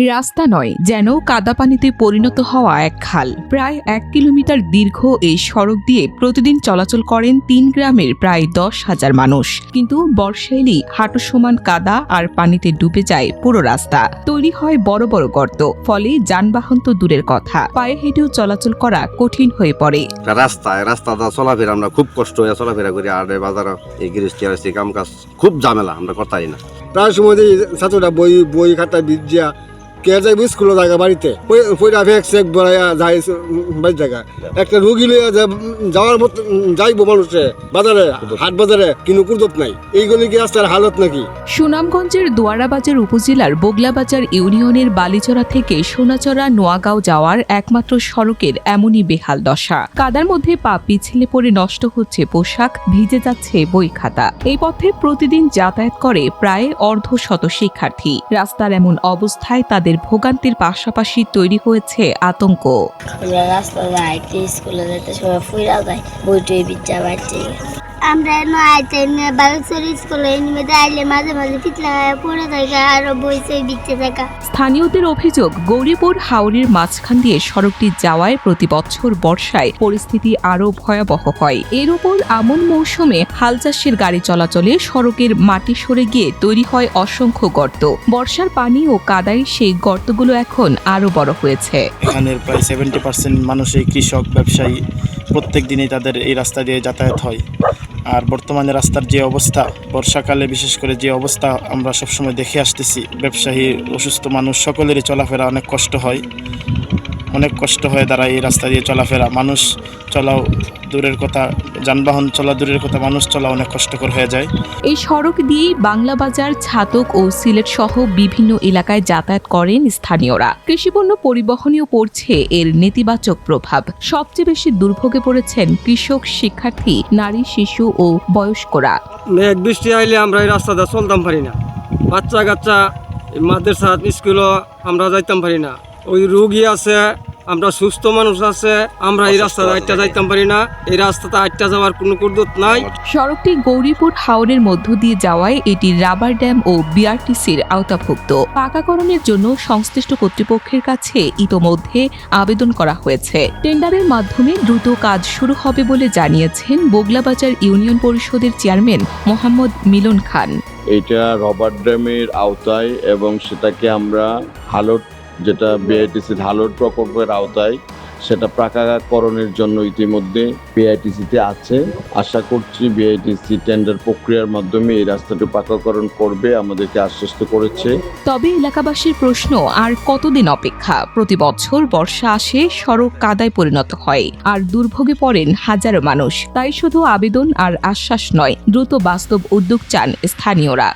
রাস্তা নয়, যেন কাদাপানিতে পরিণত হওয়া এক খাল। প্রায় 1 কিলোমিটার দীর্ঘ এই সড়ক দিয়ে প্রতিদিন চলাচল করেন 3 গ্রামের প্রায় 10,000 মানুষ। কিন্তু বর্ষা এলেই হাঁটু সমান কাদা আর পানিতে ডুবে যায় পুরো রাস্তা। তৈরি হয় বড় বড় গর্ত, ফলে যানবাহন তো দূরের কথা, পায়ে হেঁটেও চলাচল করা কঠিন হয়ে পড়ে। রাস্তাটা চলাফেরা আমরা খুব কষ্ট হয়ে চলাফেরা করি। আর বাজার এই গৃহস্থী আর কাম কাজ খুব ঝামেলা, আমরা করতাই না। প্রায় সময় ছাত্ররা বই খাতা বিদ্যা কে যাইব স্কুলে জায়গা বাড়িতে বাড়ি জায়গা একটা রুগী লইয়া যাওয়ার মতো যাইব মানুষে বাজারে হাট বাজারে কিন্তু কুদত নাই। এইগুলি কি রাস্তার হালত নাকি? সুনামগঞ্জের দোয়ারাবাজার উপজেলার বগলাবাজার ইউনিয়নের বালিচড়া থেকে সোনাচড়া নোয়াগাঁও যাওয়ার একমাত্র সড়কের এমনই বেহাল দশা। কাদার মধ্যে পা পিছলে পড়ে নষ্ট হচ্ছে পোশাক, ভিজে যাচ্ছে বই খাতা। এই পথে প্রতিদিন যাতায়াত করে প্রায় অর্ধশত শিক্ষার্থী। রাস্তার এমন অবস্থায় তাদের ভোগান্তির পাশাপাশি তৈরি হয়েছে আতঙ্ক। রাস্তা যাইতে স্কুলে যেতে সময় ফুইরা যায়, বইটই বিচ্চা বাড়ছে। আমরা স্কুলে মাঝে মাঝে পিছলা পড়ে থাকে আর বইছে বিচ্ছে থাকা। স্থানীয়দের অভিযোগ, গৌরীপুর হাওরের মাঝখান দিয়ে সড়কটি যাওয়ায় প্রতি বছর বর্ষায় পরিস্থিতি আরও ভয়াবহ হয়। এর উপর আমন মৌসুমে হাল চাষের গাড়ি চলাচলে সড়কের মাটি সরে গিয়ে তৈরি হয় অসংখ্য গর্ত। বর্ষার পানি ও কাদায় সেই গর্তগুলো এখন আরও বড় হয়েছে। এখানের প্রায় 70% মানুষই কৃষক, ব্যবসায়ী। প্রত্যেক দিনই তাদের এই রাস্তা দিয়ে যাতায়াত হয়। আর বর্তমানে রাস্তার যে অবস্থা, বর্ষাকালে বিশেষ করে যে অবস্থা আমরা সবসময় দেখে আসতেছি, ব্যবসায়ী, অসুস্থ মানুষ সকলেরই চলাফেরা অনেক কষ্ট হয় দ্বারা এই রাস্তা দিয়ে চলাফেরা। মানুষ চলাও দূরের কথা, যানবাহন চলা দূরের কথা, মানুষ চলা অনেক কষ্টকর হয়ে যায়। এই সড়ক দিয়েই বাংলাবাজার, ছাতক ও সিলেট সহ বিভিন্ন এলাকায় যাতায়াত করেন স্থানীয়রা। কৃষিপণ্য পরিবহনেও পড়ছে এর নেতিবাচক প্রভাব। সবচেয়ে বেশি দুর্ভোগে পড়েছেন কৃষক, শিক্ষার্থী, নারী, শিশু ও বয়স্করা। মেঘ বৃষ্টি আইলে আমরা এই রাস্তাটা চলতাম পারি না। বাচ্চা কাচ্চা মাদ্রাসা স্কুলও আমরা যাইতাম পারি না। ওই রোগী আছে, আমরা সুস্থ মানুষ আছে, আমরা এই রাস্তাটা আটটা যাইতাম পারি না। এই রাস্তাটা আটটা যাওয়ার কোনো কুদরত নাই। সড়কটি গৌরীপুর হাওরের মধ্য দিয়ে যাওয়ায় এটি রাবার ড্যাম ও বিআরটিসির আওতাভুক্ত। পাকাকরণের জন্য সংশ্লিষ্ট কর্তৃপক্ষের কাছে ইতোমধ্যে আবেদন করা হয়েছে। টেন্ডারের মাধ্যমে দ্রুত কাজ শুরু হবে বলে জানিয়েছেন বগলাবাজার ইউনিয়ন পরিষদের চেয়ারম্যান মোহাম্মদ মিলন খান। এটা রাবার ড্যামের আওতায় এবং সেটাকে আমরা হালট, যেটা বিআইটিসির হালট প্রকল্পের আওতায়, সেটা পাকাকরণের জন্য ইতিমধ্যে বিআইটিসিতে আছে। আশা করছি বিআইটিসি টেন্ডার প্রক্রিয়ার মাধ্যমে এই রাস্তাটি পাকাকরণ করবে, আমাদেরকে আশ্বস্ত করেছে। তবে এলাকাবাসীর প্রশ্ন, আর কতদিন অপেক্ষা? প্রতি বছর বর্ষা আসে, সড়ক কাদায় পরিণত হয়, আর দুর্ভোগে পড়েন হাজারো মানুষ। তাই শুধু আবেদন আর আশ্বাস নয়, দ্রুত বাস্তব উদ্যোগ চান স্থানীয়রা।